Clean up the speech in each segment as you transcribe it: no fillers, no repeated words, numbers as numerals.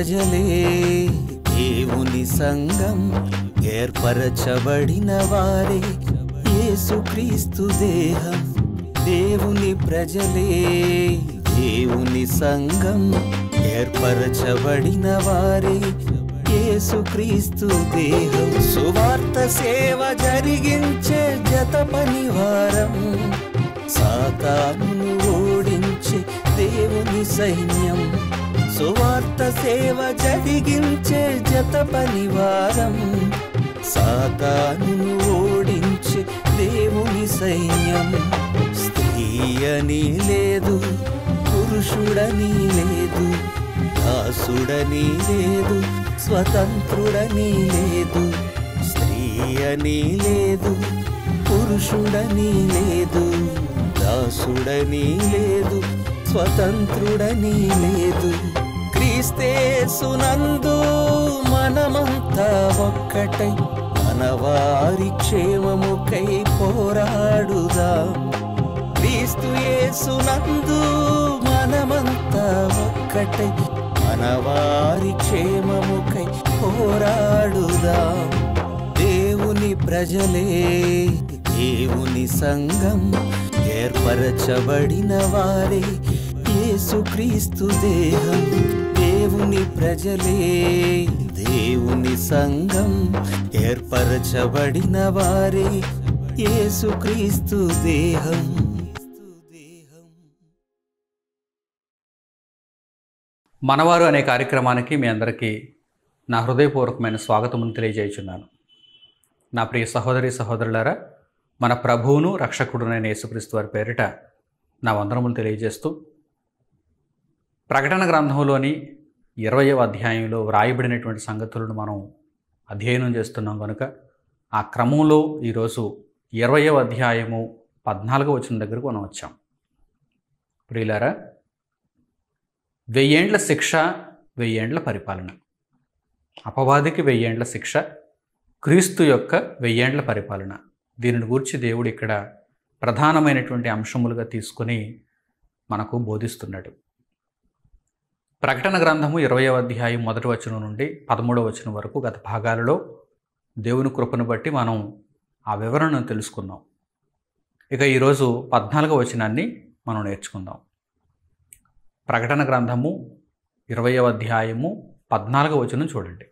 ప్రజలే దేవుని సంఘం, ఏర్పరచబడిన వారే యేసుక్రీస్తు దేహం. దేవుని ప్రజలే దేవుని సంఘం, ఏర్పరచబడిన వారే యేసుక్రీస్తు దేహం. సువార్త సేవ జరిగించే జత పనివారం, సాతానును ఓడించే దేవుని సైన్యం. సువార్త సేవ జరిగించే జత పనివారం, సాతానును ఓడించే దేవుని సైన్యం. స్త్రీ అని లేదు, పురుషుడని లేదు, దాసుడని లేదు, స్వతంత్రుడని లేదు. స్త్రీ అని లేదు, పురుషుడని లేదు, దాసుడని లేదు, స్వతంత్రుడని లేదు. క్రీస్తేసునందు మనమంతా ఒక్కటై మనవారి క్షేమముకై పోరాడుదాం. క్రీస్తు యేసునందు మనమంతా ఒక్కటై మనవారి క్షేమముకై పోరాడుదాం. దేవుని ప్రజలే దేవుని సంఘం, ఏర్పరచబడిన వారే యేసుక్రీస్తు దేహం. దేవుని ప్రజలే దేవుని సంఘం, ఏర్పరచబడిన వారే యేసుక్రీస్తు దేహం. మనవారు అనే కార్యక్రమానికి మీ అందరికీ నా హృదయపూర్వకమైన స్వాగతమును తెలియజేయుచున్నాను. నా ప్రియ సహోదరి సహోదరులారా, మన ప్రభువును రక్షకుడునైన యేసుక్రీస్తు వారి పేరిట నా వందనములు తెలియజేస్తూ, ప్రకటన గ్రంథంలోని 20వ అధ్యాయంలో వ్రాయబడినటువంటి సంగతులను మనం అధ్యయనం చేస్తున్నాం కనుక ఆ క్రమంలో ఈరోజు 20వ అధ్యాయము 14వ వచనం దగ్గరకు మనం వచ్చాం. ప్రియులారా, 1000 ఏండ్ల శిక్ష, 1000 ఏండ్ల పరిపాలన. అపవాదికి 1000 ఏండ్ల శిక్ష, క్రీస్తు యొక్క 1000 ఏండ్ల పరిపాలన. దీనిని గురించి దేవుడు ఇక్కడ ప్రధానమైనటువంటి అంశములుగా తీసుకొని మనకు బోధిస్తున్నాడు. ప్రకటన గ్రంథము 20వ అధ్యాయం 1వ వచనం నుండి 13వ వచనం వరకు గత భాగాలలో దేవుని కృపను బట్టి మనం ఆ వివరణను తెలుసుకున్నాం. ఇక ఈరోజు 14వ వచనాన్ని మనం నేర్చుకుందాం. ప్రకటన గ్రంథము 20వ అధ్యాయము 14వ వచనం చూడండి.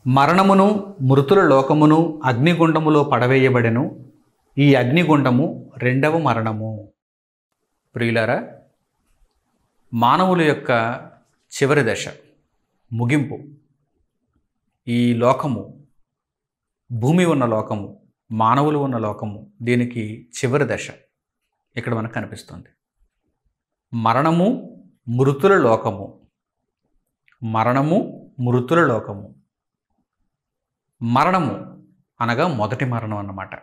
మరణమును మృతుల లోకమును అగ్నిగుండములో పడవేయబడెను. ఈ అగ్నిగుండము 2వ మరణము. ప్రియులారా, మానవుల యొక్క చివరి దశ, ముగింపు. ఈ లోకము, భూమి ఉన్న లోకము, మానవులు ఉన్న లోకము, దీనికి చివరి దశ ఇక్కడ మనకు కనిపిస్తుంది. మరణము మృతుల లోకము, మరణము మృతుల లోకము. మరణము అనగా మొదటి మరణం అన్నమాట.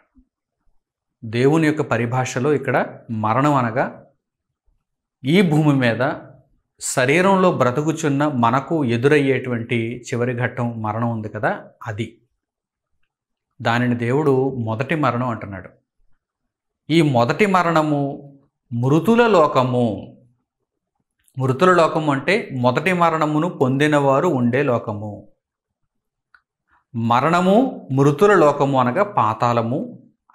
దేవుని యొక్క పరిభాషలో ఇక్కడ మరణం అనగా ఈ భూమి మీద శరీరంలో బ్రతుకుచున్న మనకు ఎదురయ్యేటువంటి చివరి ఘట్టం మరణం ఉంది కదా, అది. దానిని దేవుడు మొదటి మరణం అంటున్నాడు. ఈ మొదటి మరణము మృతుల లోకము. మృతుల లోకము అంటే మొదటి మరణమును పొందినవారు ఉండే లోకము. మరణము మృతుల లోకము అనగా పాతాళము,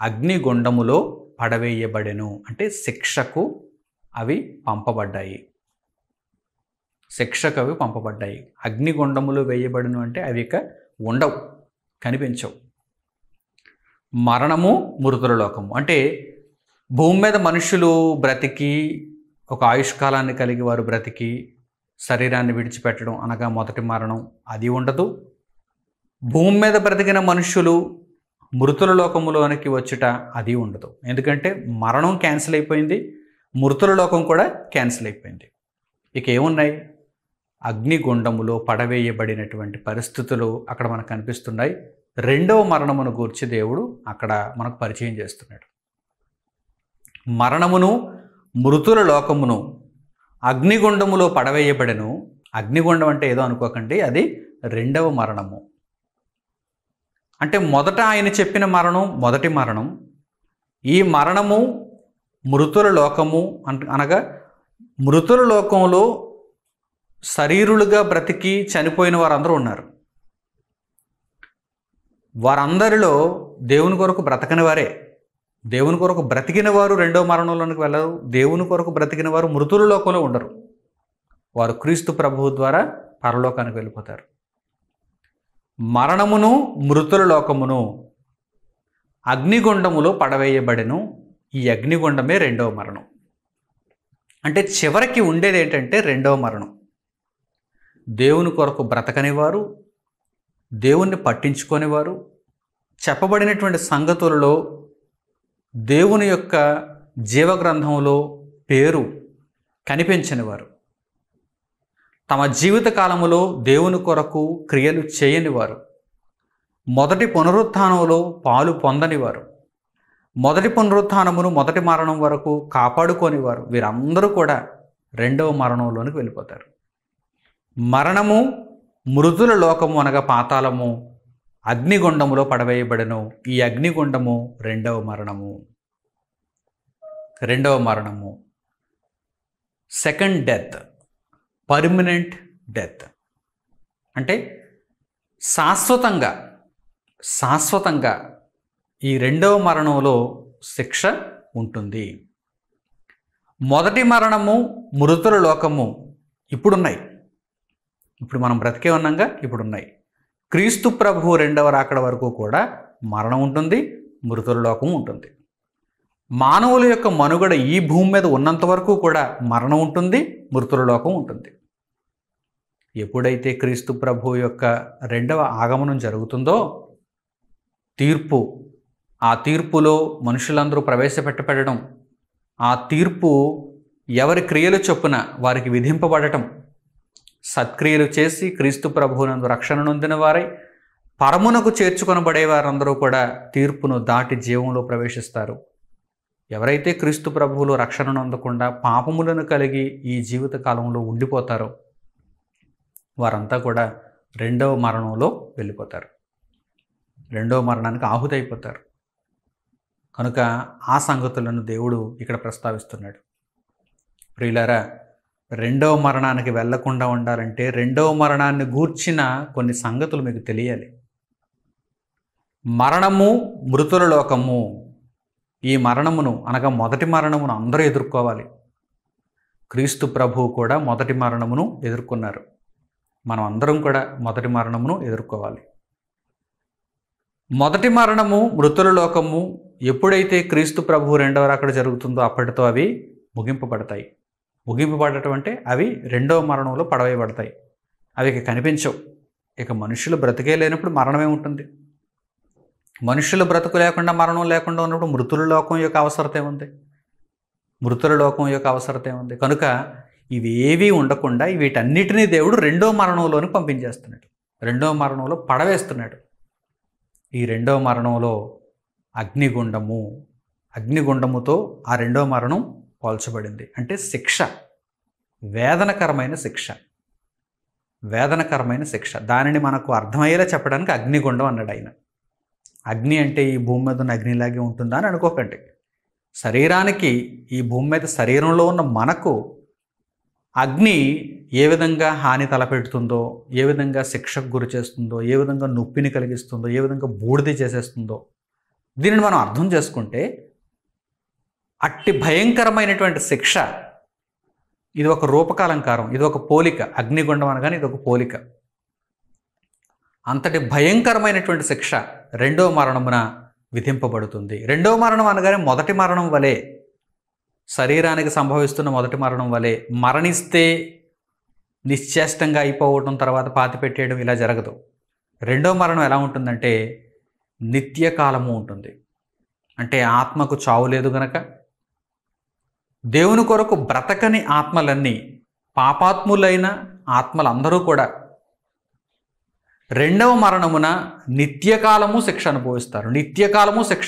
అగ్నిగుండములో పడవేయబడెను అంటే శిక్షకు అవి పంపబడ్డాయి. శిక్షకు అవి పంపబడ్డాయి. అగ్నిగుండములో వేయబడను అంటే అవి ఇక ఉండవు, కనిపించవు. మరణము మృతుల లోకము అంటే భూమి మీద మనుషులు బ్రతికి ఒక ఆయుష్కాలాన్ని కలిగి వారు బ్రతికి శరీరాన్ని విడిచిపెట్టడం అనగా మొదటి మరణం, అది ఉండదు. భూమి మీద బ్రతికిన మనుషులు మృతుల లోకములోనికి వచ్చుట, అది ఉండదు. ఎందుకంటే మరణం క్యాన్సిల్ అయిపోయింది, మృతుల లోకం కూడా క్యాన్సిల్ అయిపోయింది. ఇక ఏమున్నాయి? అగ్నిగుండములో పడవేయబడినటువంటి పరిస్థితులు అక్కడ మనకు కనిపిస్తున్నాయి. 2వ మరణమును గూర్చి దేవుడు అక్కడ మనకు పరిచయం చేస్తున్నాడు. మరణమును మృతుల లోకమును అగ్నిగుండములో పడవేయబడెను. అగ్నిగుండం అంటే ఏదో అనుకోకండి, అది 2వ మరణము. అంటే మొదట ఆయన చెప్పిన మరణం మొదటి మరణం. ఈ మరణము మృతుల లోకము అనగా మృతుల లోకంలో శరీరులుగా బ్రతికి చనిపోయిన వారందరూ ఉన్నారు. వారందరిలో దేవుని కొరకు బ్రతకని వారే, దేవుని కొరకు బ్రతికిన వారు రెండో మరణంలోనికి వెళ్ళరు. దేవుని కొరకు బ్రతికిన వారు మృతుల లోకంలో ఉండరు. వారు క్రీస్తు ప్రభువు ద్వారా పరలోకానికి వెళ్ళిపోతారు. మరణమును మృతుల లోకమును అగ్నిగుండములో పడవేయబడెను. ఈ అగ్నిగుండమే రెండవ మరణం. అంటే చివరికి ఉండేది ఏంటంటే రెండవ మరణం. దేవుని కొరకు బ్రతకనివారు, దేవుణ్ణి పట్టించుకొనివారు, చెప్పబడినటువంటి సంగతులలో దేవుని యొక్క జీవగ్రంథంలో పేరు కనిపించనివారు, తమ జీవిత కాలములో దేవుని కొరకు క్రియలు చేయనివారు, మొదటి పునరుత్థానంలో పాలు పొందనివారు, మొదటి పునరుత్థానమును మొదటి మరణం వరకు కాపాడుకోనివారు, వీరందరూ కూడా రెండవ మరణంలోనికి వెళ్ళిపోతారు. మరణము మృతుల లోకము అనగా పాతాళము అగ్నిగుండములో పడవేయబడెను. ఈ అగ్నిగుండము రెండవ మరణము. రెండవ మరణము సెకండ్ డెత్, పర్మనెంట్ డెత్. అంటే శాశ్వతంగా ఈ రెండవ మరణంలో శిక్ష ఉంటుంది. మొదటి మరణము మృతుల లోకము ఇప్పుడున్నాయి, ఇప్పుడు మనం బ్రతికే ఉన్నాగా ఇప్పుడున్నాయి. క్రీస్తు ప్రభువు రెండవ రాకడ వరకు కూడా మరణం ఉంటుంది, మృతుల లోకం ఉంటుంది. మానవుల యొక్క మనుగడ ఈ భూమి మీద ఉన్నంత వరకు కూడా మరణం ఉంటుంది, మృతుల లోకం ఉంటుంది. ఎప్పుడైతే క్రీస్తు ప్రభువు యొక్క రెండవ ఆగమనం జరుగుతుందో తీర్పు, ఆ తీర్పులో మనుషులందరూ ప్రవేశపెట్టడం, ఆ తీర్పు ఎవరి క్రియలు చొప్పున వారికి విధింపబడటం, సత్క్రియలు చేసి క్రీస్తు ప్రభువునందు రక్షణ నొందిన వారై పరమునకు చేర్చుకొనబడే వారందరూ కూడా తీర్పును దాటి జీవంలో ప్రవేశిస్తారు. ఎవరైతే క్రీస్తు ప్రభువులో రక్షణ నొందకుండా పాపములను కలిగి ఈ జీవిత కాలంలో ఉండిపోతారో వారంతా కూడా రెండవ మరణంలో వెళ్ళిపోతారు, రెండవ మరణానికి ఆహుతైపోతారు. కనుక ఆ సంగతులను దేవుడు ఇక్కడ ప్రస్తావిస్తున్నాడు. ప్రియులారా, రెండవ మరణానికి వెళ్లకుండా ఉండాలంటే రెండవ మరణాన్ని గూర్చిన కొన్ని సంగతులు మీకు తెలియాలి. మరణము మృతుల లోకము, ఈ మరణమును అనగా మొదటి మరణమును అందరూ ఎదుర్కోవాలి. క్రీస్తు ప్రభువు కూడా మొదటి మరణమును ఎదుర్కొన్నారు. మనం అందరం కూడా మొదటి మరణమును ఎదుర్కోవాలి. మొదటి మరణము మృతుల లోకము ఎప్పుడైతే క్రీస్తు ప్రభువు రెండవ రాకడ జరుగుతుందో అప్పటితో అవి ముగింపబడతాయి. ముగింపబడటం అంటే అవి రెండవ మరణంలో పడవేయబడతాయి. అవి ఇక కనిపించవు. ఇక మనుషులు బ్రతికే లేనప్పుడు మరణమే ఉంటుంది. మనుషులు బ్రతుకు లేకుండా మరణం లేకుండా ఉన్నప్పుడు మృతుల లోకం యొక్క అవసరత ఏముంది? మృతుల లోకం యొక్క అవసరత ఏముంది? కనుక ఇవి ఏవీ ఉండకుండా వీటన్నిటినీ దేవుడు రెండవ మరణంలోని పంపించేస్తున్నాడు, రెండవ మరణంలో పడవేస్తున్నాడు. ఈ రెండవ మరణంలో అగ్నిగుండముతో ఆ రెండవ మరణం పోల్చబడింది. అంటే శిక్ష, వేదనకరమైన శిక్ష. దానిని మనకు అర్థమయ్యేలా చెప్పడానికి అగ్నిగుండం అన్నాడు ఆయన. అగ్ని అంటే ఈ భూమి మీద ఉన్న అగ్నిలాగే ఉంటుందా అని అనుకోకండి. శరీరానికి, ఈ భూమి మీద శరీరంలో ఉన్న మనకు అగ్ని ఏ విధంగా హాని తలపెడుతుందో, ఏ విధంగా శిక్షకు గురి చేస్తుందో, ఏ విధంగా నొప్పిని కలిగిస్తుందో, ఏ విధంగా బూడిద చేసేస్తుందో దీనిని మనం అర్థం చేసుకుంటే అట్టి భయంకరమైనటువంటి శిక్ష ఇది ఒక రూపకాలంకారం, ఇది ఒక పోలిక. అగ్నిగుండం అనగానే ఇది ఒక పోలిక. అంతటి భయంకరమైనటువంటి శిక్ష రెండవ మరణమున విధింపబడుతుంది. రెండవ మరణం అనగానే మొదటి మరణం వలె, శరీరానికి సంభవిస్తున్న మొదటి మరణం వలె మరణిస్తే నిశ్చేష్టంగా అయిపోవటం, తర్వాత పాతిపెట్టేయడం ఇలా జరగదు. రెండవ మరణం ఎలా ఉంటుందంటే నిత్యకాలము ఉంటుంది. అంటే ఆత్మకు చావు లేదు గనక దేవుని కొరకు బ్రతకని ఆత్మలన్నీ, పాపాత్ములైన ఆత్మలందరూ కూడా రెండవ మరణమున నిత్యకాలము శిక్ష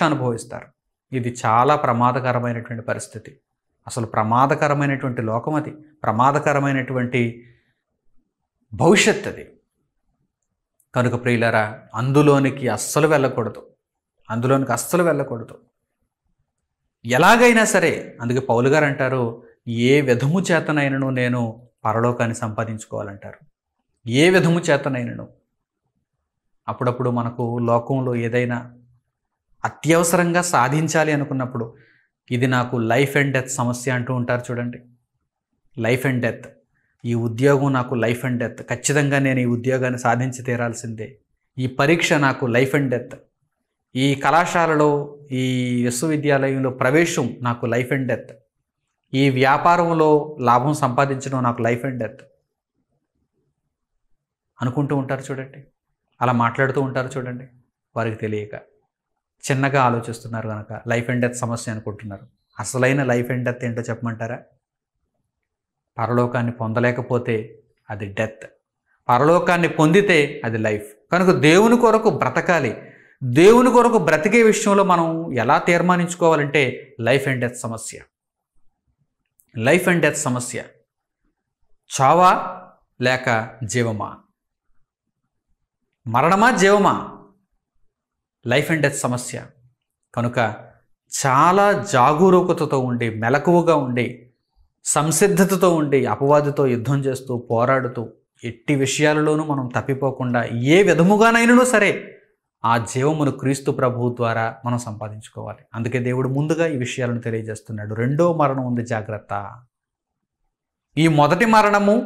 అనుభవిస్తారు. ఇది చాలా ప్రమాదకరమైనటువంటి పరిస్థితి. అసలు ప్రమాదకరమైనటువంటి లోకం అది, ప్రమాదకరమైనటువంటి భవిష్యత్ అది. కనుక ప్రియులారా, అందులోనికి అస్సలు వెళ్ళకూడదు. ఎలాగైనా సరే, అందుకే పౌలు గారు అంటారు, ఏ విధము చేతనైనను నేను పరలోకాన్ని సంపాదించుకోవాలంటారు. ఏ విధము చేతనైనను. అప్పుడప్పుడు మనకు లోకంలో ఏదైనా అత్యవసరంగా సాధించాలి అనుకున్నప్పుడు ఇది నాకు లైఫ్ అండ్ డెత్ సమస్య అంటూ ఉంటారు చూడండి. Life and death. ఈ ఉద్యోగం నాకు లైఫ్ అండ్ డెత్, ఖచ్చితంగా నేను ఈ ఉద్యోగాన్ని సాధించి తీరాల్సిందే. ఈ పరీక్ష నాకు లైఫ్ అండ్ డెత్. ఈ కళాశాలలో, ఈ విశ్వవిద్యాలయంలో ప్రవేశం నాకు లైఫ్ అండ్ డెత్. ఈ వ్యాపారంలో లాభం సంపాదించడం నాకు లైఫ్ అండ్ డెత్ అనుకుంటూ ఉంటారు చూడండి. అలా మాట్లాడుతూ ఉంటారు చూడండి. వారికి తెలియక చిన్నగా ఆలోచిస్తున్నారు కనుక లైఫ్ అండ్ డెత్ సమస్య అనుకుంటున్నారు. అసలైన లైఫ్ అండ్ డెత్ ఏంటో చెప్పమంటారా? పరలోకాన్ని పొందలేకపోతే అది డెత్, పరలోకాన్ని పొందితే అది లైఫ్. కనుక దేవుని కొరకు బ్రతకాలి. దేవుని కొరకు బ్రతికే విషయంలో మనం ఎలా తీర్మానించుకోవాలంటే లైఫ్ అండ్ డెత్ సమస్య. లైఫ్ అండ్ డెత్ సమస్య. చావా లేక జీవమా, మరణమా జీవమా, లైఫ్ అండ్ డెత్ సమస్య. కనుక చాలా జాగరూకతతో ఉండి, మెలకువగా ఉండి, సంసిద్ధతతో ఉండి, అపవాదితో యుద్ధం చేస్తూ, పోరాడుతూ, ఎట్టి విషయాలలోనూ మనం తప్పిపోకుండా ఏ విధముగానైనా సరే ఆ జీవమును క్రీస్తు ప్రభువు ద్వారా మనం సంపాదించుకోవాలి. అందుకే దేవుడు ముందుగా ఈ విషయాలను తెలియజేస్తున్నాడు. రెండో మరణం ఉంది, జాగ్రత్త. ఈ మొదటి మరణము,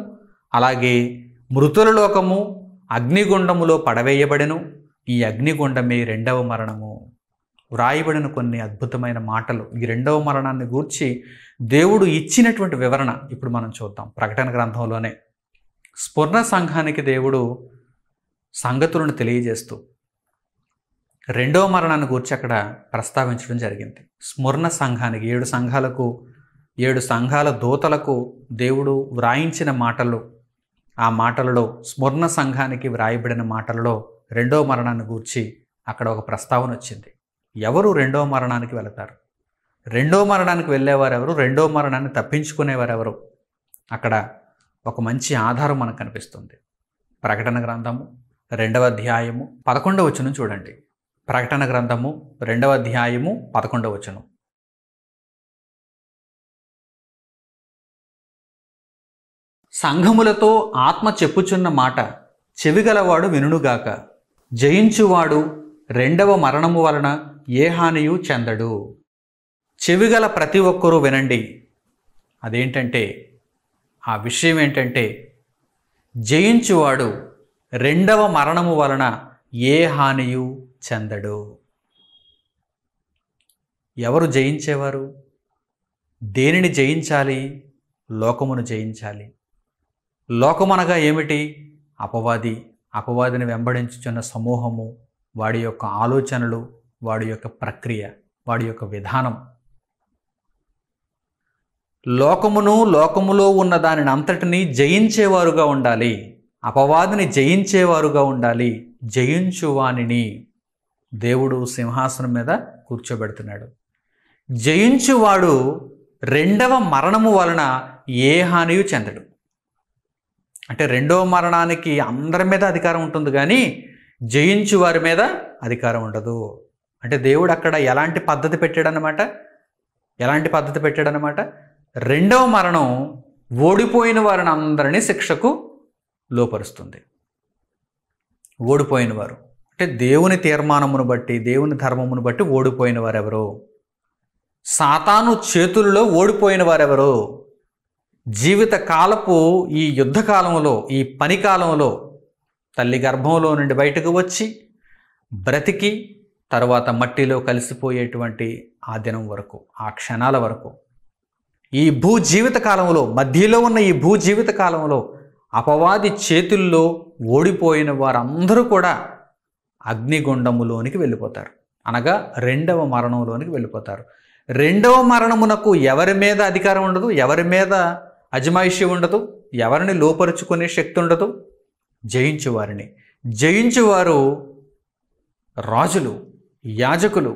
అలాగే మృతుల లోకము అగ్నిగుండములో పడవేయబడెను. ఈ అగ్నిగుండమే రెండవ మరణము. వ్రాయబడిన కొన్ని అద్భుతమైన మాటలు ఈ రెండవ మరణాన్ని గూర్చి దేవుడు ఇచ్చినటువంటి వివరణ ఇప్పుడు మనం చూద్దాం. ప్రకటన గ్రంథంలోనే స్ఫురణ సంఘానికి దేవుడు సంగతులను తెలియజేస్తూ రెండవ మరణాన్ని గూర్చి అక్కడ ప్రస్తావించడం జరిగింది. స్ఫురణ సంఘానికి, 7 సంఘాలకు, 7 సంఘాల దూతలకు దేవుడు వ్రాయించిన మాటలు, ఆ మాటలలో స్ఫురణ సంఘానికి వ్రాయబడిన మాటలలో రెండవ మరణాన్ని గూర్చి అక్కడ ఒక ప్రస్తావన వచ్చింది. ఎవరు రెండవ మరణానికి వెళతారు? రెండవ మరణానికి వెళ్ళేవారెవరు? రెండవ మరణాన్ని తప్పించుకునేవారెవరు? అక్కడ ఒక మంచి ఆధారం మనకు కనిపిస్తుంది. ప్రకటన గ్రంథము 2వ అధ్యాయము 11వ వచనం చూడండి. ప్రకటన గ్రంథము 2వ అధ్యాయము 11వ వచనం. సంఘములతో ఆత్మ చెప్పుచున్న మాట చెవిగలవాడు వినుగాక. జయించువాడు రెండవ మరణము వలన ఏ హానియు చెందడు. చెవిగల ప్రతి ఒక్కరూ వినండి. అదేంటంటే, ఆ విషయం ఏంటంటే, జయించువాడు రెండవ మరణము వలన ఏ హానియు చెందడు. ఎవరు జయించేవారు? దేనిని జయించాలి? లోకమును జయించాలి. లోకమనగా ఏమిటి? అపవాది, అపవాదిని వెంబడించుచున్న సమూహము, వాడి యొక్క ఆలోచనలు, వాడి యొక్క ప్రక్రియ, వాడి యొక్క విధానం. లోకమును, లోకములో ఉన్న దానిని అంతటినీ జయించేవారుగా ఉండాలి. అపవాదిని జయించేవారుగా ఉండాలి. జయించువానిని దేవుడు సింహాసనం మీద కూర్చోబెడుతున్నాడు. జయించువాడు రెండవ మరణము వలన ఏ హానియు చెందడు. అంటే రెండవ మరణానికి అందరి మీద అధికారం ఉంటుంది, కానీ జయించు వారి మీద అధికారం ఉండదు. అంటే దేవుడు అక్కడ ఎలాంటి పద్ధతి పెట్టాడనమాట? రెండవ మరణం ఓడిపోయిన వారిని అందరినీ శిక్షకు లోపరుస్తుంది. ఓడిపోయిన వారు అంటే దేవుని తీర్మానమును బట్టి, దేవుని ధర్మమును బట్టి ఓడిపోయిన వారెవరు? సాతాను చేతుల్లో ఓడిపోయిన వారెవరు? జీవిత కాలపు ఈ యుద్ధ కాలంలో, ఈ పని కాలంలో తల్లి గర్భంలో నుండి బయటకు వచ్చి బ్రతికి తర్వాత మట్టిలో కలిసిపోయేటువంటి ఆ దినం వరకు, ఆ క్షణాల వరకు, ఈ భూ జీవిత కాలంలో, మధ్యలో ఉన్న ఈ భూ జీవిత కాలంలో అపవాది చేతుల్లో ఓడిపోయిన వారందరూ కూడా అగ్నిగుండములోనికి వెళ్ళిపోతారు. అనగా రెండవ మరణంలోనికి వెళ్ళిపోతారు. రెండవ మరణమునకు ఎవరి మీద అధికారం ఉండదు, ఎవరి మీద అజమాయిషి ఉండదు, ఎవరిని లోపరుచుకునే శక్తి ఉండదు. జయించువారిని. జయించువారు రాజులు, యాజకులు.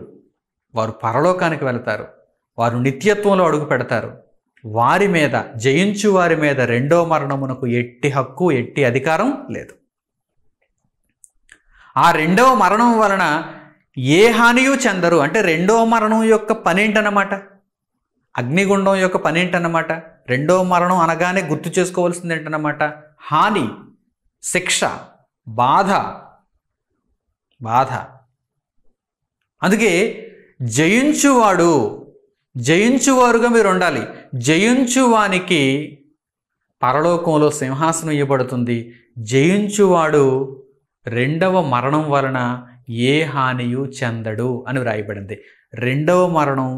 వారు పరలోకానికి వెళతారు. వారు నిత్యత్వంలో అడుగు పెడతారు. వారి మీద, జయించు వారి మీద రెండవ మరణమునకు ఎట్టి హక్కు, ఎట్టి అధికారం లేదు. ఆ రెండవ మరణం వలన ఏ హానియు చెందరు. అంటే రెండవ మరణం యొక్క పని ఏంటన్నమాట? అగ్నిగుండం యొక్క పని ఏంటన్నమాట? రెండవ మరణం అనగానే గుర్తు చేసుకోవాల్సింది ఏంటన్నమాట? హాని, శిక్ష, బాధ. అందుకే జయించువారుగా మీరు ఉండాలి. జయించువానికి పరలోకంలో సింహాసనం ఇవ్వబడుతుంది. జయించువాడు రెండవ మరణం వలన ఏ హానియు చెందడు అని వ్రాయబడింది. రెండవ మరణం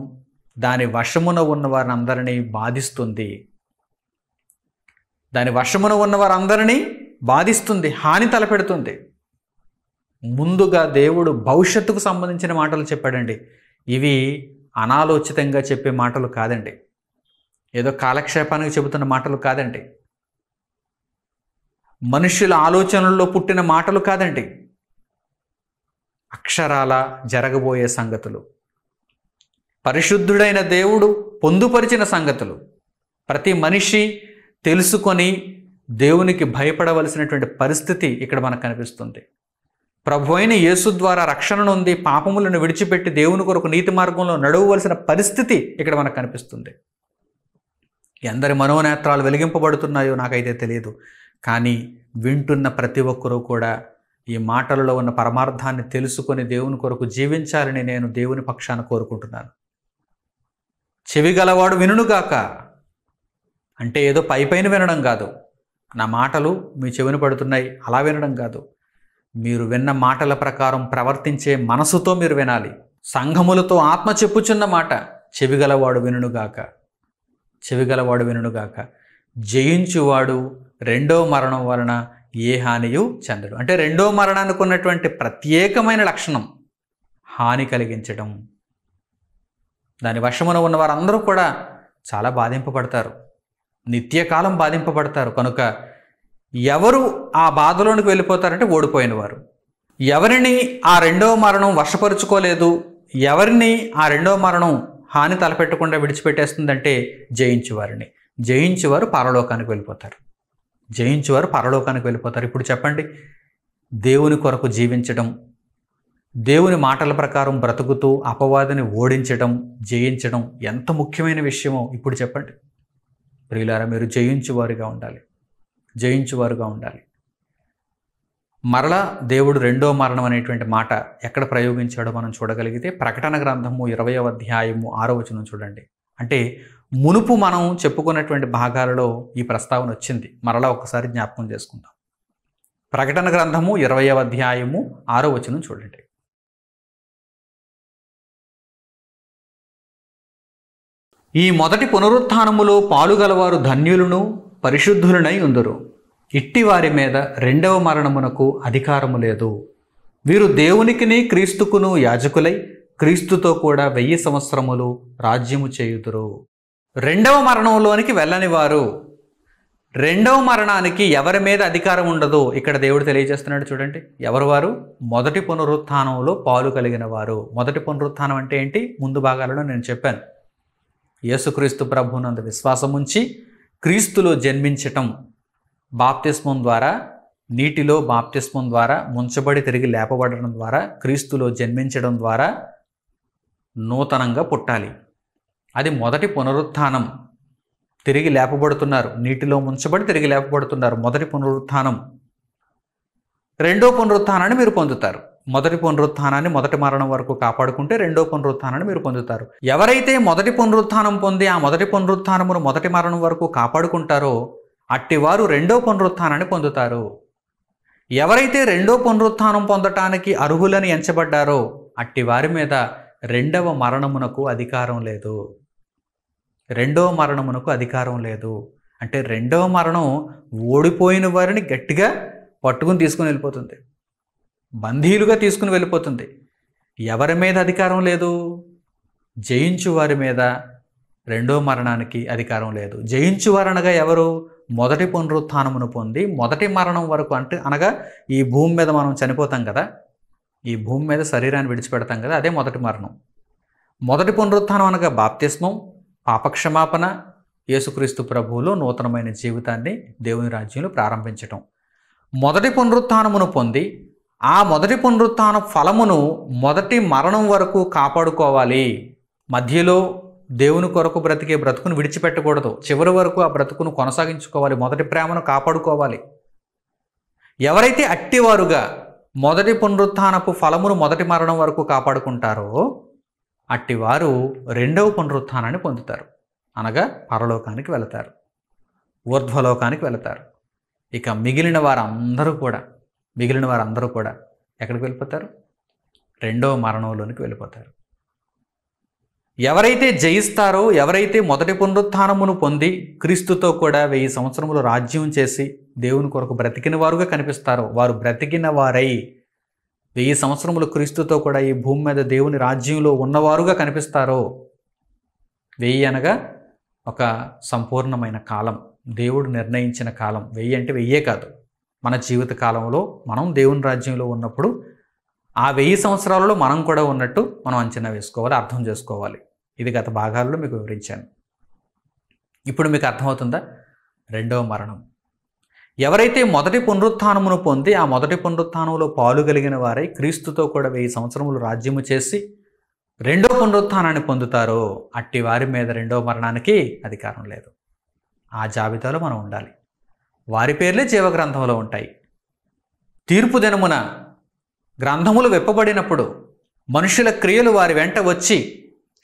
దాని వశమున ఉన్న వారందరినీ బాధిస్తుంది. హాని తలపెడుతుంది. ముందుగా దేవుడు భవిష్యత్తుకు సంబంధించిన మాటలు చెప్పాడండి. ఇవి అనాలోచితంగా చెప్పే మాటలు కాదండి. ఏదో కాలక్షేపానికి చెబుతున్న మాటలు కాదండి. మనుష్యుల ఆలోచనల్లో పుట్టిన మాటలు కాదండి. అక్షరాల జరగబోయే సంగతులు, పరిశుద్ధుడైన దేవుడు పొందుపరిచిన సంగతులు, ప్రతి మనిషి తెలుసుకొని దేవునికి భయపడవలసినటువంటి పరిస్థితి ఇక్కడ మనకు కనిపిస్తుంది. ప్రభు అయిన యేసు ద్వారా రక్షణ నొంది పాపములను విడిచిపెట్టి దేవుని కొరకు నీతి మార్గంలో నడవవలసిన పరిస్థితి ఇక్కడ మనకు కనిపిస్తుంది. ఎందరి మనోనేత్రాలు వెలిగింపబడుతున్నాయో నాకైతే తెలియదు. కానీ వింటున్న ప్రతి ఒక్కరూ కూడా ఈ మాటలలో ఉన్న పరమార్థాన్ని తెలుసుకొని దేవుని కొరకు జీవించాలని నేను దేవుని పక్షాన కోరుకుంటున్నాను. చెవి గలవాడు వినుగాక అంటే ఏదో పైపైన వినడం కాదు. నా మాటలు మీ చెవిని పడుతున్నాయి అలా వినడం కాదు. మీరు విన్న మాటల ప్రకారం ప్రవర్తించే మనసుతో మీరు వినాలి. సంఘములతో ఆత్మ చెప్పుచున్న మాట చెవిగలవాడు వినుగాక. జయించువాడు రెండో మరణం వలన ఏ హానియు చెందడు. అంటే రెండో మరణానికి ఉన్నటువంటి ప్రత్యేకమైన లక్షణం హాని కలిగించడం. దాని వశమున ఉన్న వారందరూ కూడా చాలా బాధింపబడతారు, నిత్యకాలం బాధింపబడతారు. కనుక ఎవరు ఆ బాధలోనికి వెళ్ళిపోతారంటే ఓడిపోయిన వారు. ఎవరిని ఆ రెండవ మరణం వశపరుచుకోలేదు, ఎవరిని ఆ రెండవ మరణం హాని తలపెట్టకుండా విడిచిపెట్టేస్తుందంటే జయించువారు పరలోకానికి వెళ్ళిపోతారు. ఇప్పుడు చెప్పండి, దేవుని కొరకు జీవించడం, దేవుని మాటల ప్రకారం బ్రతుకుతూ అపవాదిని ఓడించడం, జయించడం ఎంత ముఖ్యమైన విషయమో ఇప్పుడు చెప్పండి. ప్రియులారా, మీరు జయించువారుగా ఉండాలి. మరలా దేవుడు రెండో మరణం అనేటువంటి మాట ఎక్కడ ప్రయోగించాడో మనం చూడగలిగితే ప్రకటన గ్రంథము 20వ అధ్యాయము 6వ వచనం చూడండి. అంటే మునుపు మనం చెప్పుకున్నటువంటి భాగాలలో ఈ ప్రస్తావన వచ్చింది. మరలా ఒకసారి జ్ఞాపకం చేసుకుందాం. ప్రకటన గ్రంథము 20వ అధ్యాయము 6వ వచనం చూడండి. ఈ మొదటి పునరుత్థానములో పాలుగలవారు ధన్యులను పరిశుద్ధులనై ఉందురు. ఇట్టి వారి మీద రెండవ మరణమునకు అధికారము లేదు. వీరు దేవునికిని క్రీస్తుకును యాజకులై క్రీస్తుతో కూడా 1000 సంవత్సరములు రాజ్యము చేయుదురు. రెండవ మరణంలోనికి వెళ్ళని వారు, రెండవ మరణానికి ఎవరి మీద అధికారం ఉండదో ఇక్కడ దేవుడు తెలియజేస్తున్నాడు. చూడండి, ఎవరు వారు? మొదటి పునరుత్థానంలో పాలు కలిగిన వారు. మొదటి పునరుత్థానం అంటే ఏంటి? ముందు భాగాలలో నేను చెప్పాను. యేసుక్రీస్తు ప్రభువునందు విశ్వాసం ఉంచి క్రీస్తులో జన్మించటం, బాప్తిస్మం ద్వారా, నీటిలో బాప్తిస్మం ద్వారా ముంచబడి తిరిగి లేపబడడం ద్వారా, క్రీస్తులో జన్మించడం ద్వారా నూతనంగా పుట్టాలి. అది మొదటి పునరుత్థానం. తిరిగి లేపబడుతున్నారు, నీటిలో ముంచబడి తిరిగి లేపబడుతున్నారు. మొదటి పునరుత్థానం. రెండో పునరుత్థానాన్ని మీరు పొందుతారు. మొదటి పునరుత్థానాన్ని మొదటి మరణం వరకు కాపాడుకుంటే రెండో పునరుత్థానాన్ని మీరు పొందుతారు. ఎవరైతే మొదటి పునరుత్థానం పొంది ఆ మొదటి పునరుత్థానమును మొదటి మరణం వరకు కాపాడుకుంటారో అట్టివారు రెండో పునరుత్థానాన్ని పొందుతారు. ఎవరైతే రెండో పునరుత్థానం పొందటానికి అర్హులని ఎంచబడ్డారో అట్టి వారి మీద రెండవ మరణమునకు అధికారం లేదు. అంటే రెండవ మరణం ఓడిపోయిన వారిని గట్టిగా పట్టుకుని తీసుకుని వెళ్ళిపోతుంది, బందీలుగా తీసుకుని వెళ్ళిపోతుంది. ఎవరి మీద అధికారం లేదు? జయించు వారి మీద రెండో మరణానికి అధికారం లేదు. జయించువారు అనగా ఎవరు? మొదటి పునరుత్థానమును పొంది మొదటి మరణం వరకు, అంటే అనగా ఈ భూమి మీద మనం చనిపోతాం కదా, ఈ భూమి మీద శరీరాన్ని విడిచిపెడతాం కదా, అదే మొదటి మరణం. మొదటి పునరుత్థానం అనగా బాప్తిస్మం, పాపక్షమాపణ, యేసుక్రీస్తు ప్రభువులో నూతనమైన జీవితాన్ని దేవుని రాజ్యంలో ప్రారంభించటం. మొదటి పునరుత్థానమును పొంది ఆ మొదటి పునరుత్థాన ఫలమును మొదటి మరణం వరకు కాపాడుకోవాలి. మధ్యలో దేవుని కొరకు బ్రతికే బ్రతుకును విడిచిపెట్టకూడదు. చివరి వరకు ఆ బ్రతుకును కొనసాగించుకోవాలి. మొదటి ప్రేమను కాపాడుకోవాలి. ఎవరైతే అట్టివారుగా మొదటి పునరుత్థానపు ఫలమును మొదటి మరణం వరకు కాపాడుకుంటారో అట్టివారు రెండవ పునరుత్థానాన్ని పొందుతారు. అనగా పరలోకానికి వెళతారు, ఊర్ధ్వలోకానికి వెళతారు. ఇక మిగిలిన వారందరూ కూడా ఎక్కడికి వెళ్ళిపోతారు? రెండవ మరణంలోనికి వెళ్ళిపోతారు. ఎవరైతే జయిస్తారో, ఎవరైతే మొదటి పునరుత్థానమును పొంది క్రీస్తుతో కూడా 1000 సంవత్సరములు రాజ్యం చేసి దేవుని కొరకు బ్రతికిన వారుగా కనిపిస్తారో, వారు బ్రతికిన వారై 1000 సంవత్సరములు క్రీస్తుతో కూడా ఈ భూమి మీద దేవుని రాజ్యంలో ఉన్నవారుగా కనిపిస్తారో, 1000 అనగా ఒక సంపూర్ణమైన కాలం, దేవుడు నిర్ణయించిన కాలం. 1000 అంటే 1000 కాదు, మన జీవిత కాలంలో మనం దేవుని రాజ్యంలో ఉన్నప్పుడు ఆ 1000 సంవత్సరాలలో మనం కూడా ఉన్నట్టు మనం అంచనా వేసుకోవాలి, అర్థం చేసుకోవాలి. ఇది గత భాగాల్లో మీకు వివరించాను. ఇప్పుడు మీకు అర్థమవుతుందా? రెండవ మరణం. ఎవరైతే మొదటి పునరుత్థానమును పొంది ఆ మొదటి పునరుత్థానంలో పాలు కలిగిన వారై క్రీస్తుతో కూడా 1000 సంవత్సరములు రాజ్యము చేసి రెండవ పునరుత్థానాన్ని పొందుతారో అట్టి వారి మీద రెండవ మరణానికి అధికారం లేదు. ఆ జాబితాలో మనం ఉండాలి. వారి పేర్లే జీవగ్రంథంలో ఉంటాయి. తీర్పు దినమున గ్రంథములు విప్పబడినప్పుడు మనుషుల క్రియలు వారి వెంట వచ్చి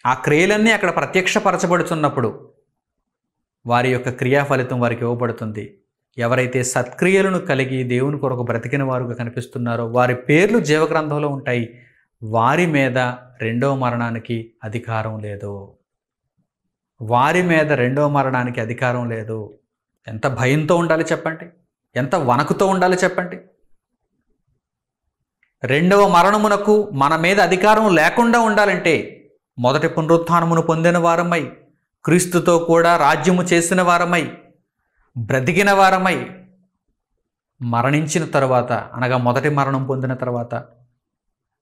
ఆ క్రియలన్నీ అక్కడ ప్రత్యక్షపరచబడుతున్నప్పుడు వారి యొక్క క్రియా ఫలితం వారికి ఇవ్వబడుతుంది. ఎవరైతే సత్క్రియలను కలిగి దేవుని కొరకు బ్రతికిన వారుగా కనిపిస్తున్నారో వారి పేర్లు జీవగ్రంథంలో ఉంటాయి. వారి మీద రెండవ మరణానికి అధికారం లేదు. వారి మీద రెండవ మరణానికి అధికారం లేదు. ఎంత భయంతో ఉండాలి చెప్పండి, ఎంత వణకుతో ఉండాలి చెప్పండి. రెండవ మరణమునకు మన మీద అధికారం లేకుండా ఉండాలంటే మొదటి పునరుత్థానమును పొందిన వారమై క్రీస్తుతో కూడా రాజ్యము చేసిన వారమై బ్రతికిన వారమై మరణించిన తర్వాత, అనగా మొదటి మరణం పొందిన తర్వాత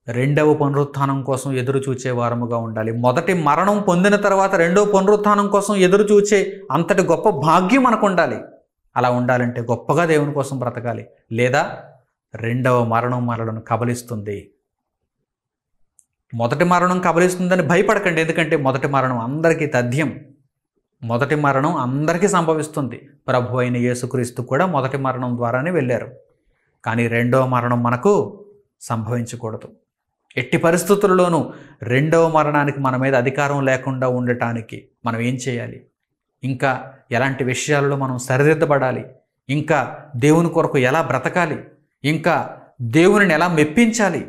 రెండవ పునరుత్థానం కోసం ఎదురు చూచే వారముగా ఉండాలి. మొదటి మరణం పొందిన తర్వాత రెండవ పునరుత్థానం కోసం ఎదురు చూచే అంతటి గొప్ప భాగ్యం మనకు ఉండాలి. అలా ఉండాలంటే గొప్పగా దేవుని కోసం బ్రతకాలి. లేదా రెండవ మరణం మనలను కబలిస్తుంది. మొదటి మరణం కబలిస్తుందని భయపడకండి. ఎందుకంటే మొదటి మరణం అందరికీ తథ్యం. మొదటి మరణం అందరికీ సంభవిస్తుంది. ప్రభు అయిన యేసుక్రీస్తు కూడా మొదటి మరణం ద్వారానే వెళ్ళారు. కానీ రెండవ మరణం మనకు సంభవించకూడదు. ఎట్టి పరిస్థితుల్లోనూ రెండవ మరణానికి మన మీద అధికారం లేకుండా ఉండటానికి మనం ఏం చేయాలి? ఇంకా ఎలాంటి విషయాలలో మనం సరిదిద్దబడాలి? ఇంకా దేవుని కొరకు ఎలా బ్రతకాలి? ఇంకా దేవునిని ఎలా మెప్పించాలి?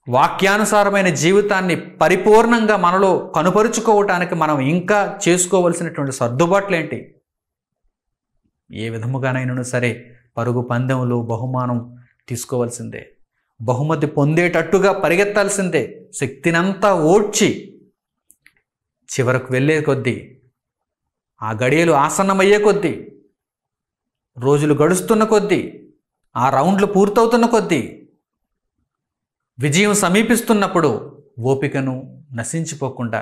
వాక్యానుసారమైన జీవితాన్ని పరిపూర్ణంగా మనలో కనుపరుచుకోవటానికి మనం ఇంకా చేసుకోవలసినటువంటి సర్దుబాట్లు ఏంటి? ఏ విధముగానైనా సరే పరుగు పందెంలో బహుమానం తీసుకోవాల్సిందే. బహుమతి పొందేటట్టుగా పరిగెత్తాల్సిందే. శక్తినంతా ఓడ్చి చివరకు వెళ్ళే కొద్దీ, ఆ గడియలు ఆసన్నమయ్యే కొద్దీ, రోజులు గడుస్తున్న కొద్దీ, ఆ రౌండ్లు పూర్తవుతున్న కొద్దీ, విజయం సమీపిస్తున్నప్పుడు ఓపికను నశించిపోకుండా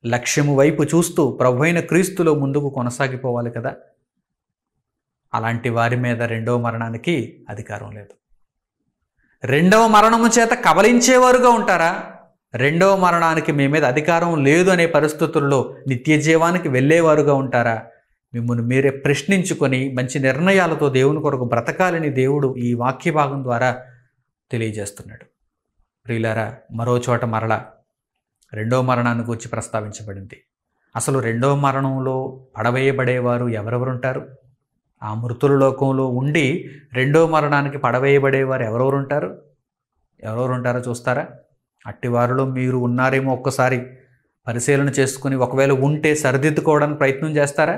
లక్ష్యము వైపు చూస్తూ ప్రభువైన క్రీస్తులో ముందుకు కొనసాగిపోవాలి కదా. అలాంటి వారి మీద రెండవ మరణానికి అధికారం లేదు. రెండవ మరణము చేత కబలించేవారుగా ఉంటారా? రెండవ మరణానికి మీ మీద అధికారం లేదు అనే పరిస్థితుల్లో నిత్య జీవానికి వెళ్ళేవారుగా ఉంటారా? మిమ్మల్ని మీరే ప్రశ్నించుకొని మంచి నిర్ణయాలతో దేవుని కొరకు బ్రతకాలని దేవుడు ఈ వాక్య భాగం ద్వారా తెలియజేస్తున్నాడు. ప్రియులారా, మరో చోట మరలా రెండవ మరణాన్ని గురించి ప్రస్తావించబడింది. అసలు రెండవ మరణంలో పడవేయబడేవారు ఎవరెవరుంటారు? ఆ మృతుల లోకంలో ఉండి రెండవ మరణానికి పడవేయబడేవారు ఎవరెవరుంటారో చూస్తారా? అట్టివారిలో మీరు ఉన్నారేమో ఒక్కసారి పరిశీలన చేసుకుని, ఒకవేళ ఉంటే సరిదిద్దుకోవడానికి ప్రయత్నం చేస్తారా?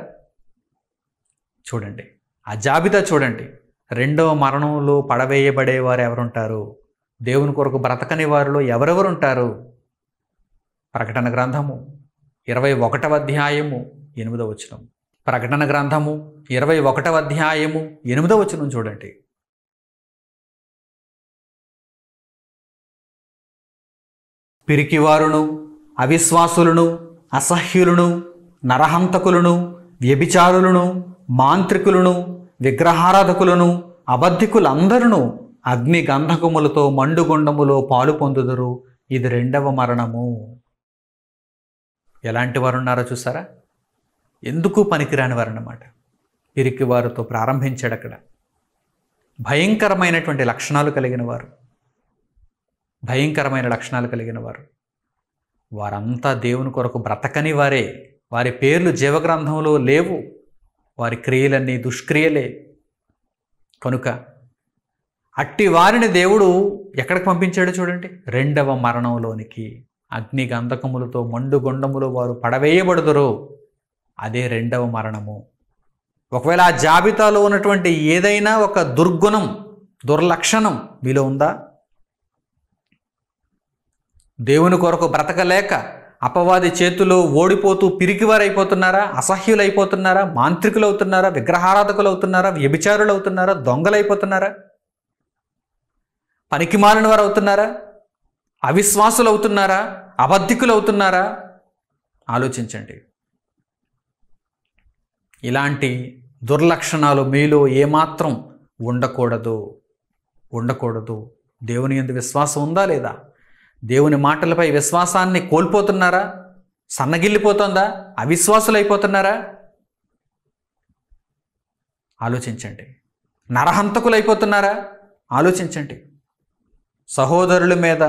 చూడండి, ఆ జాబితా చూడండి. రెండవ మరణంలో పడవేయబడేవారు ఎవరుంటారు? దేవుని కొరకు బ్రతకని వారిలో ఎవరెవరుంటారు? ప్రకటన గ్రంథము 21వ అధ్యాయము 8వ వచనం. ప్రకటన గ్రంథము 21వ అధ్యాయము 8వ వచనం చూడండి. పిరికివారును, అవిశ్వాసులను, అసహ్యులను, నరహంతకులను, వ్యభిచారులను, మాంత్రికులను, విగ్రహారాధకులను, అబద్ధికులందరూ అగ్ని గంధకములతో మండుగుండములో పాలు పొందుదురు. ఇది రెండవ మరణము. ఎలాంటి వారు ఉన్నారో చూసారా? ఎందుకు పనికిరాని వారు అన్నమాట. పిరికి వారితో ప్రారంభించాడు అక్కడ. భయంకరమైనటువంటి లక్షణాలు కలిగిన వారు, భయంకరమైన లక్షణాలు కలిగిన వారు. వారంతా దేవుని కొరకు బ్రతకని వారే. వారి పేర్లు జీవగ్రంథంలో లేవు. వారి క్రియలన్నీ దుష్క్రియలే. కనుక అట్టి వారిని దేవుడు ఎక్కడికి పంపించాడో చూడండి, రెండవ మరణంలోనికి. అగ్ని గంధకములతో మండుగొండములో వారు పడవేయబడుదురు. అదే రెండవ మరణము. ఒకవేళ ఆ జాబితాలో ఉన్నటువంటి ఏదైనా ఒక దుర్గుణం, దుర్లక్షణం మీలో ఉందా? దేవుని కొరకు బ్రతకలేక అపవాది చేతిలో ఓడిపోతూ పిరికివారైపోతున్నారా? అసహ్యులైపోతున్నారా? మాంత్రికులు అవుతున్నారా? విగ్రహారాధకులు అవుతున్నారా? వ్యభిచారులు అవుతున్నారా? దొంగలైపోతున్నారా? పనికిమాలిన వారు అవుతున్నారా? అవిశ్వాసులు అవుతున్నారా? అబద్ధికులు అవుతున్నారా? ఆలోచించండి. ఇలాంటి దుర్లక్షణాలు మీలో ఏమాత్రం ఉండకూడదు. దేవుని యందు విశ్వాసం ఉందా లేదా? దేవుని మాటలపై విశ్వాసాన్ని కోల్పోతున్నారా? సన్నగిల్లిపోతుందా? అవిశ్వాసులు అయిపోతున్నారా? ఆలోచించండి. నరహంతకులు అయిపోతున్నారా? ఆలోచించండి. సహోదరుల మీద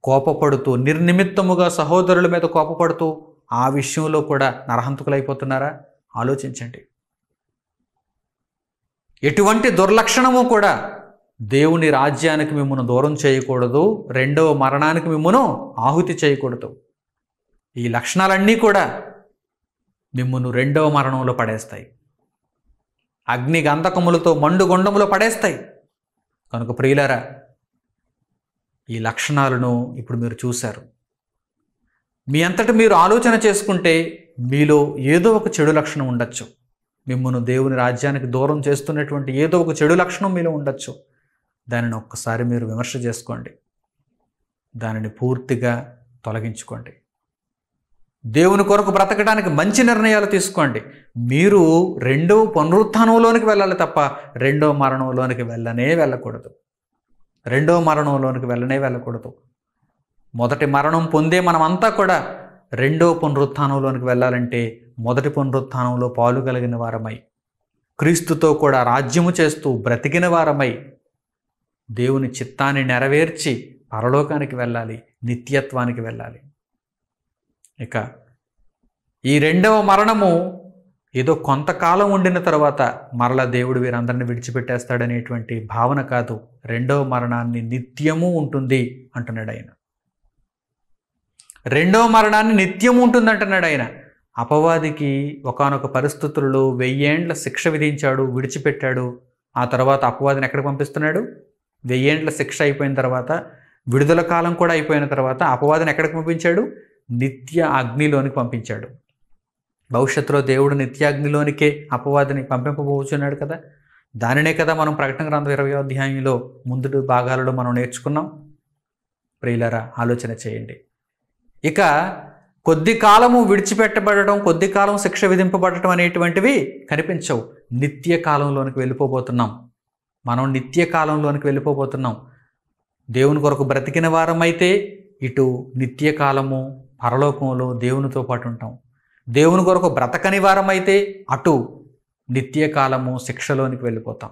కోపపడుతూ, నిర్నిమిత్తముగా సహోదరుల మీద కోపపడుతూ ఆ విషయంలో కూడా నరహంతకులు అయిపోతున్నారా? ఆలోచించండి. ఎటువంటి దుర్లక్షణము కూడా దేవుని రాజ్యానికి మిమ్మల్ని దూరం చేయకూడదు. రెండవ మరణానికి మిమ్మల్ని ఆహుతి చేయకూడదు. ఈ లక్షణాలన్నీ కూడా మిమ్మల్ని రెండవ మరణంలో పడేస్తాయి. అగ్ని గంధకములతో మండుగొండములో పడేస్తాయి. కనుక ప్రియులారా, ఈ లక్షణాలను ఇప్పుడు మీరు చూశారు. మీ అంతటి మీరు ఆలోచన చేసుకుంటే మీలో ఏదో ఒక చెడు లక్షణం ఉండొచ్చు. మిమ్మల్ని దేవుని రాజ్యానికి దూరం చేస్తున్నటువంటి ఏదో ఒక చెడు లక్షణం మీలో ఉండొచ్చు. దానిని ఒక్కసారి మీరు విమర్శ చేసుకోండి. దానిని పూర్తిగా తొలగించుకోండి. దేవుని కొరకు బ్రతకడానికి మంచి నిర్ణయాలు తీసుకోండి. మీరు రెండవ పునరుత్థానంలోనికి వెళ్ళాలి తప్ప రెండవ మరణంలోనికి వెళ్ళకూడదు. రెండవ మరణంలోనికి వెళ్ళకూడదు. మొదటి మరణం పొందే మనమంతా కూడా రెండవ పునరుత్థానంలోనికి వెళ్ళాలంటే మొదటి పునరుత్థానంలో పాలు కలిగిన వారమై, క్రీస్తుతో కూడా రాజ్యము చేస్తూ బ్రతికిన వారమై, దేవుని చిత్తాన్ని నెరవేర్చి పరలోకానికి వెళ్ళాలి, నిత్యత్వానికి వెళ్ళాలి. ఇక ఈ రెండవ మరణము ఏదో కొంతకాలం ఉండిన తర్వాత మరలా దేవుడు వీరందరిని విడిచిపెట్టేస్తాడనేటువంటి భావన కాదు. రెండవ మరణాన్ని నిత్యము ఉంటుంది అంటున్నాడు ఆయన. రెండవ మరణాన్ని నిత్యము ఉంటుంది అంటున్నాడు ఆయన. అపవాదికి ఒకానొక పరిస్థితుల్లో 1000 ఏండ్ల శిక్ష విధించాడు, విడిచిపెట్టాడు. ఆ తర్వాత అపవాదిని ఎక్కడికి పంపిస్తున్నాడు? 1000 ఏండ్ల శిక్ష అయిపోయిన తర్వాత, విడుదల కాలం కూడా అయిపోయిన తర్వాత అపవాదిని ఎక్కడికి పంపించాడు? నిత్య అగ్నిలోనికి పంపించాడు. భవిష్యత్తులో దేవుడు నిత్యాగ్నిలోనికే అపవాదిని పంపింపబోచున్నాడు కదా. దానినే కదా మనం ప్రకటన గ్రంథం 20వ అధ్యాయంలో ముందు భాగాలలో మనం నేర్చుకున్నాం. ప్రియులారా, ఆలోచన చేయండి. ఇక కొద్ది కాలము విడిచిపెట్టబడటం, కొద్ది కాలం శిక్ష విధింపబడటం అనేటువంటివి కనిపించవు. నిత్య కాలంలోనికి వెళ్ళిపోబోతున్నాం. మనం నిత్య కాలంలోనికి వెళ్ళిపోబోతున్నాం. దేవుని కొరకు బ్రతికిన వారమైతే ఇటు నిత్య కాలము పరలోకంలో దేవునితో పాటు ఉంటాం. దేవుని కొరకు బ్రతకని వారమైతే అటు నిత్య కాలము శిక్షలోనికి వెళ్ళిపోతాం.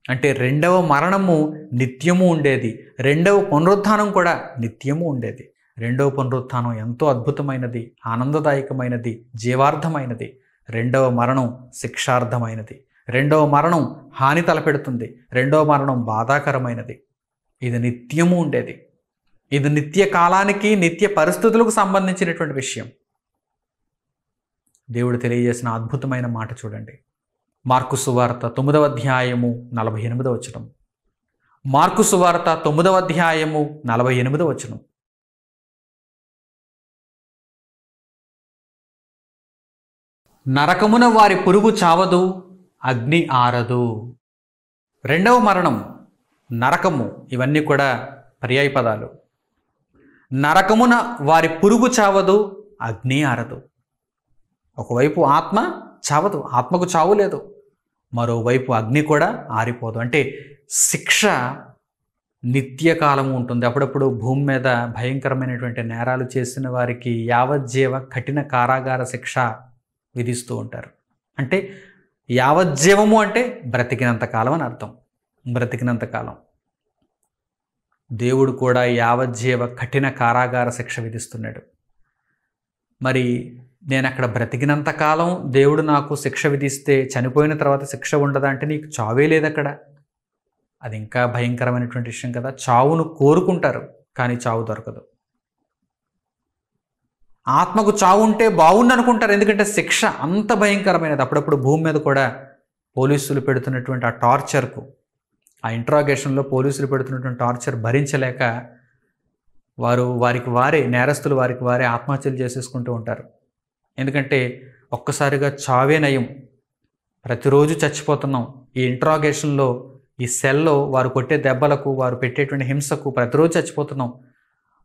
అంటే రెండవ మరణము నిత్యము ఉండేది, రెండవ పునరుత్థానం కూడా నిత్యము ఉండేది. రెండవ పునరుత్థానం ఎంతో అద్భుతమైనది, ఆనందదాయకమైనది, జీవార్థమైనది. రెండవ మరణం శిక్షార్థమైనది. రెండవ మరణం హాని తలపెడుతుంది. రెండవ మరణం బాధాకరమైనది. ఇది నిత్యము ఉండేది. ఇది నిత్య కాలానికి, నిత్య పరిస్థితులకు సంబంధించినటువంటి విషయం. దేవుడు తెలియజేసిన అద్భుతమైన మాట చూడండి. మార్కు సువార్త 9వ అధ్యాయము 48వ వచనం. మార్కు సువార్త 9వ అధ్యాయము 48వ వచనం. నరకమున వారి పురుగు చావదు, అగ్ని ఆరదు. రెండవ మరణం, నరకము, ఇవన్నీ కూడా పర్యాయ పదాలు. నరకమున వారి పురుగు చావదు, అగ్ని ఆరదు. ఒకవైపు ఆత్మ చావదు, ఆత్మకు చావు లేదు. మరోవైపు అగ్ని కూడా ఆరిపోదు. అంటే శిక్ష నిత్యకాలము ఉంటుంది. అప్పుడప్పుడు భూమి మీద భయంకరమైనటువంటి నేరాలు చేసిన వారికి యావజ్జీవ కఠిన కారాగార శిక్ష విధిస్తూ ఉంటారు. అంటే యావజ్జీవము అంటే బ్రతికినంత కాలం అని అర్థం. బ్రతికినంత కాలం. దేవుడు కూడా యావజ్జీవ కఠిన కారాగార శిక్ష విధిస్తున్నాడు. మరి నేను అక్కడ బ్రతికినంత కాలం దేవుడు నాకు శిక్ష విధిస్తే చనిపోయిన తర్వాత శిక్ష ఉండదా అంటే నీకు చావే లేదు అక్కడ. అది ఇంకా భయంకరమైనటువంటి విషయం కదా. చావును కోరుకుంటారు కానీ చావు దొరకదు. ఆత్మకు చావు ఉంటే బాగుండు అనుకుంటారు, ఎందుకంటే శిక్ష అంత భయంకరమైనది. అప్పుడప్పుడు భూమి మీద కూడా పోలీసులు పెడుతున్నటువంటి ఆ టార్చర్కు, ఆ ఇంట్రాగేషన్లో పోలీసులు పెడుతున్నటువంటి టార్చర్ భరించలేక నేరస్తులు వారికి వారే ఆత్మహత్యలు చేసేసుకుంటూ ఉంటారు. ఎందుకంటే ఒక్కసారిగా చావే నయం, ప్రతిరోజు చచ్చిపోతున్నాం. ఈ ఇంట్రాగేషన్లో, ఈ సెల్లో వారు కొట్టే దెబ్బలకు, వారు పెట్టేటువంటి హింసకు ప్రతిరోజు చచ్చిపోతున్నాం.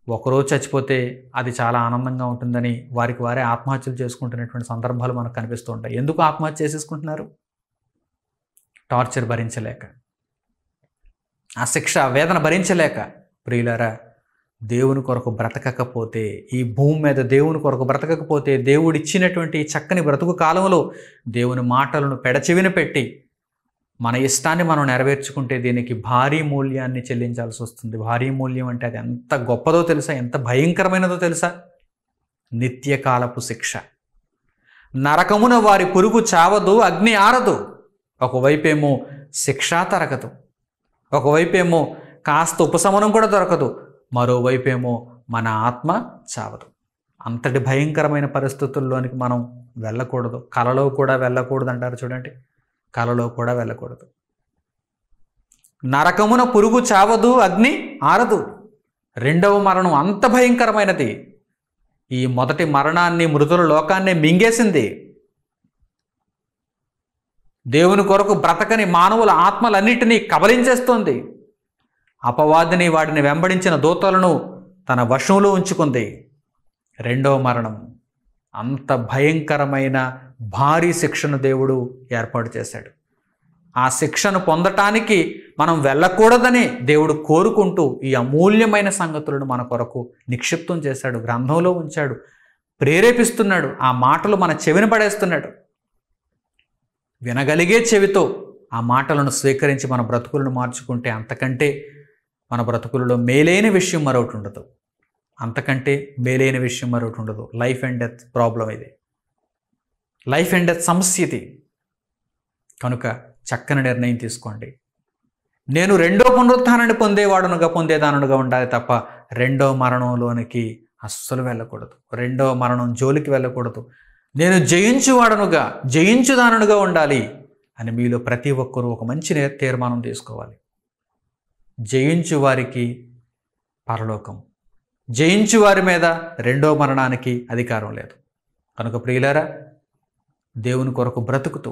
ఒకరోజు చచ్చిపోతే అది చాలా ఆనందంగా ఉంటుందని వారికి వారే ఆత్మహత్యలు చేసుకుంటున్నటువంటి సందర్భాలు మనకు కనిపిస్తూ ఉంటాయి. ఎందుకు ఆత్మహత్య చేసేసుకుంటున్నారు? టార్చర్ భరించలేక, ఆ శిక్ష వేదన భరించలేక. ప్రియులారా, దేవుని కొరకు బ్రతకకపోతే, ఈ భూమి మీద దేవుని కొరకు బ్రతకకపోతే, దేవుడిచ్చినటువంటి చక్కని బ్రతుకు కాలంలో దేవుని మాటలను పెడచెవిన పెట్టి మన ఇష్టాన్ని మనం నెరవేర్చుకుంటే దీనికి భారీ మూల్యాన్ని చెల్లించాల్సి వస్తుంది. భారీ మూల్యం అంటే అది ఎంత గొప్పదో తెలుసా? ఎంత భయంకరమైనదో తెలుసా? నిత్యకాలపు శిక్ష. నరకమున వారి పురుగు చావదు, అగ్ని ఆరదు. ఒకవైపేమో శిక్ష తరగదు, ఒకవైపేమో కాస్త ఉపశమనం కూడా దొరకదు, మరోవైపేమో మన ఆత్మ చావదు. అంతటి భయంకరమైన పరిస్థితుల్లోనికి మనం వెళ్ళకూడదు. కలలో కూడా వెళ్ళకూడదు అంటారు చూడండి. కలలో కూడా వెళ్ళకూడదు. నరకమున పురుగు చావదు, అగ్ని ఆరదు. రెండవ మరణం అంత భయంకరమైనది. ఈ మొదటి మరణాన్ని, మృతుల లోకాన్ని మింగేసింది. దేవుని కొరకు బ్రతకని మానవుల ఆత్మలన్నిటినీ కబలించేస్తోంది. అపవాదిని, వాడిని వెంబడించిన దూతలను తన వశంలో ఉంచుకుంది. రెండవ మరణం అంత భయంకరమైన భారీ శిక్షను దేవుడు ఏర్పాటు చేశాడు. ఆ శిక్షను పొందటానికి మనం వెళ్ళకూడదని దేవుడు కోరుకుంటూ ఈ అమూల్యమైన సంగతులను మన కొరకు నిక్షిప్తం చేశాడు, గ్రంథంలో ఉంచాడు, ప్రేరేపిస్తున్నాడు. ఆ మాటలు మన చెవిన పడేస్తున్నాడు. వినగలిగే చెవితో ఆ మాటలను స్వీకరించి మన బ్రతుకులను మార్చుకుంటే అంతకంటే మన బ్రతుకులలో మేలైన విషయం మరొకటి ఉండదు. అంతకంటే మేలైన విషయం మరొకటి ఉండదు. లైఫ్ అండ్ డెత్ ప్రాబ్లం ఇది. లైఫ్ అండ్ డెత్ సమస్య ఇది. కనుక చక్కని నిర్ణయం తీసుకోండి. నేను రెండో పునరుత్థానాన్ని పొందేదానుగా ఉండాలి తప్ప రెండో మరణంలోనికి అస్సలు వెళ్ళకూడదు. రెండో మరణం జోలికి వెళ్ళకూడదు. నేను జయించుదానుగా ఉండాలి అని మీలో ప్రతి ఒక్కరూ ఒక మంచి తీర్మానం తీసుకోవాలి. జయించు వారికి పరలోకం, జయించు వారి మీద రెండో మరణానికి అధికారం లేదు. కనుక ప్రియులారా, దేవుని కొరకు బ్రతుకుతూ,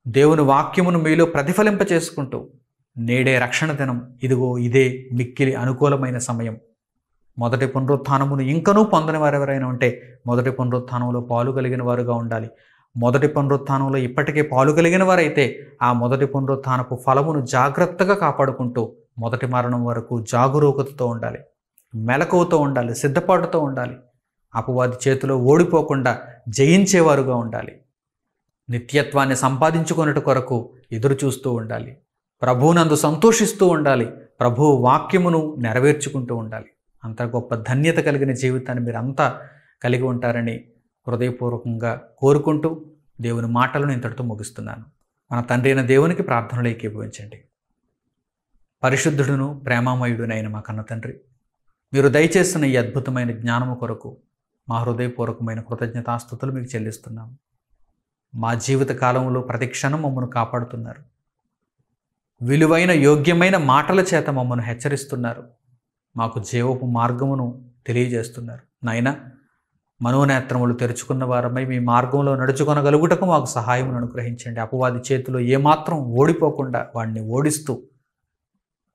దేవుని వాక్యమును మీలో ప్రతిఫలింప చేసుకుంటూ, నేడే రక్షణ దినం, ఇదిగో ఇదే మిక్కిలి అనుకూలమైన సమయం. మొదటి పునరుత్థానమును ఇంకనూ పొందని వారు ఎవరైనా ఉంటే మొదటి పునరుత్థానంలో పాలు కలిగిన వారుగా ఉండాలి. మొదటి పునరుత్థానంలో ఇప్పటికే పాలు కలిగిన వారైతే ఆ మొదటి పునరుత్థానపు ఫలమును జాగ్రత్తగా కాపాడుకుంటూ మొదటి మరణం వరకు జాగరూకతతో ఉండాలి, మెలకువతో ఉండాలి, సిద్ధపాటుతో ఉండాలి. అపవాది చేతిలో ఓడిపోకుండా జయించేవారుగా ఉండాలి. నిత్యత్వాన్ని సంపాదించుకున్నట్టు కొరకు ఎదురు చూస్తూ ఉండాలి. ప్రభువునందు సంతోషిస్తూ ఉండాలి. ప్రభువు వాక్యమును నెరవేర్చుకుంటూ ఉండాలి. అంత గొప్ప ధన్యత కలిగిన జీవితాన్ని మీరంతా కలిగి ఉంటారని హృదయపూర్వకంగా కోరుకుంటూ దేవుని మాటలను ఇంతటితో ముగిస్తున్నాను. మన తండ్రి అయిన దేవునికి ప్రార్థనలు ఏకీభవించండి. పరిశుద్ధుడును ప్రేమామయుడునైన మా కన్న తండ్రి, మీరు దయచేస్తున్న ఈ అద్భుతమైన జ్ఞానము కొరకు మా హృదయపూర్వకమైన కృతజ్ఞతాస్తుతులు మీకు చెల్లిస్తున్నాము. మా జీవిత కాలంలో ప్రతి క్షణం మమ్మను కాపాడుతున్నారు. విలువైన యోగ్యమైన మాటల చేత మమ్మను హెచ్చరిస్తున్నారు. మాకు జీవపు మార్గమును తెలియజేస్తున్నారు. నాయన, మనోనేత్రములు తెరుచుకున్న వారమై మీ మార్గంలో నడుచుకొనగలుగుటకు మాకు సహాయం అనుగ్రహించండి. అపవాది చేతిలో ఏమాత్రం ఓడిపోకుండా వాడిని ఓడిస్తూ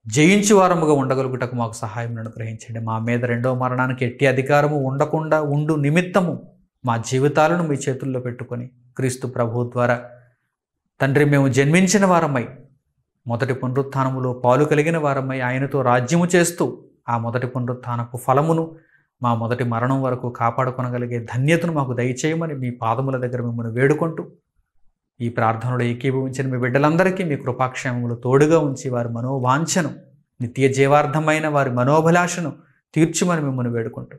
జయించు వారముగా ఉండగలుగుటకు మాకు సహాయం అనుగ్రహించండి. మా మీద రెండవ మరణానికి ఎట్టి అధికారము ఉండకుండా ఉండు నిమిత్తము మా జీవితాలను మీ చేతుల్లో పెట్టుకొని క్రీస్తు ప్రభువు ద్వారా తండ్రి మేము జన్మించిన వారమై మొదటి పునరుత్థానములో పాలు కలిగిన వారమై ఆయనతో రాజ్యము చేస్తూ ఆ మొదటి పునరుత్థానపు ఫలమును మా మొదటి మరణం వరకు కాపాడుకొనగలిగే ధన్యతను మాకు దయచేయమని మీ పాదముల దగ్గర మిమ్మల్ని వేడుకుంటూ ఈ ప్రార్థనలో ఏకీభవించిన మీ బిడ్డలందరికీ మీ కృపాక్షేమములు తోడుగా ఉంచి వారి మనోవాంఛను, నిత్య జీవార్థమైన వారి మనోభిలాషను తీర్చుమని మిమ్మల్ని వేడుకుంటూ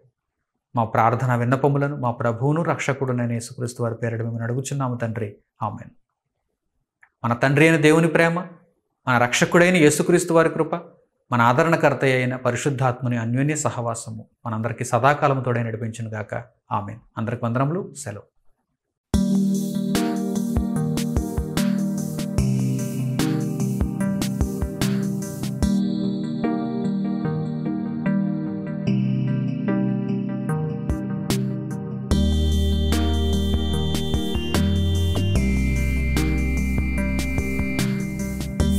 మా ప్రార్థన విన్నపములను మా ప్రభువును రక్షకుడునైన యేసుక్రీస్తు వారి పేరిట మిమ్మల్ని అడుగుచున్నాము తండ్రి. ఆమేన్. మన తండ్రి అయిన దేవుని ప్రేమ, మన రక్షకుడైన యేసుక్రీస్తు వారి కృప, మన ఆదరణకర్త అయిన పరిశుద్ధాత్మని అన్యోన్య సహవాసము మనందరికీ సదాకాలం తోడే నడిపించును గాక. ఆమేన్. అందరికి వందనములు. సెలవు.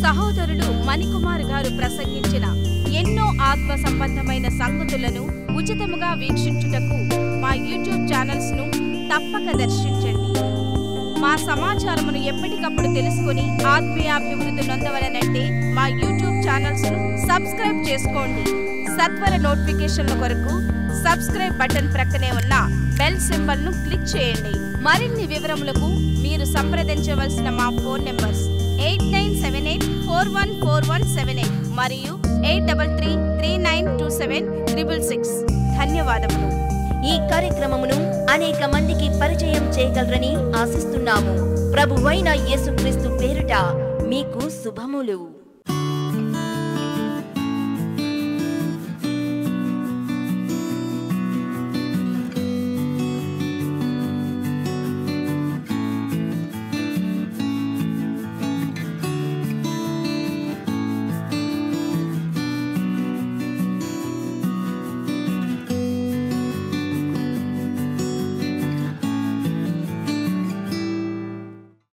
సహోదరులు మణికుమార్ గారు ప్రసంగించిన ఎన్నో ఆత్మ సంబంధమైన సంగతులను ఉచితముగా వీక్షించుటకు మా యూట్యూబ్ ఛానల్స్ ను తప్పక దర్శించండి. మా సమాచారమును ఎప్పటికప్పుడు తెలుసుకుని ఆత్మీయాభివృద్ధి నొందవలనంటే మా యూట్యూబ్ ఛానల్స్ ను సబ్స్క్రైబ్ చేసుకోండి. సత్వర నోటిఫికేషన్ల కొరకు సబ్స్క్రైబ్ బటన్ ప్రక్కనే ఉన్న బెల్ సింబల్ ను క్లిక్ చేయండి. మరిన్ని వివరములకు మీరు సంప్రదించవలసిన మా ఫోన్ నెంబర్స్ 8978414178 మరియు 83392766. ధన్యవాదములు. ఈ కార్యక్రమమును అనేక మందికి పరిచయం చేయగలరని ఆశిస్తున్నాము. ప్రభువైన యేసుక్రీస్తు పేరిట మీకు శుభములు.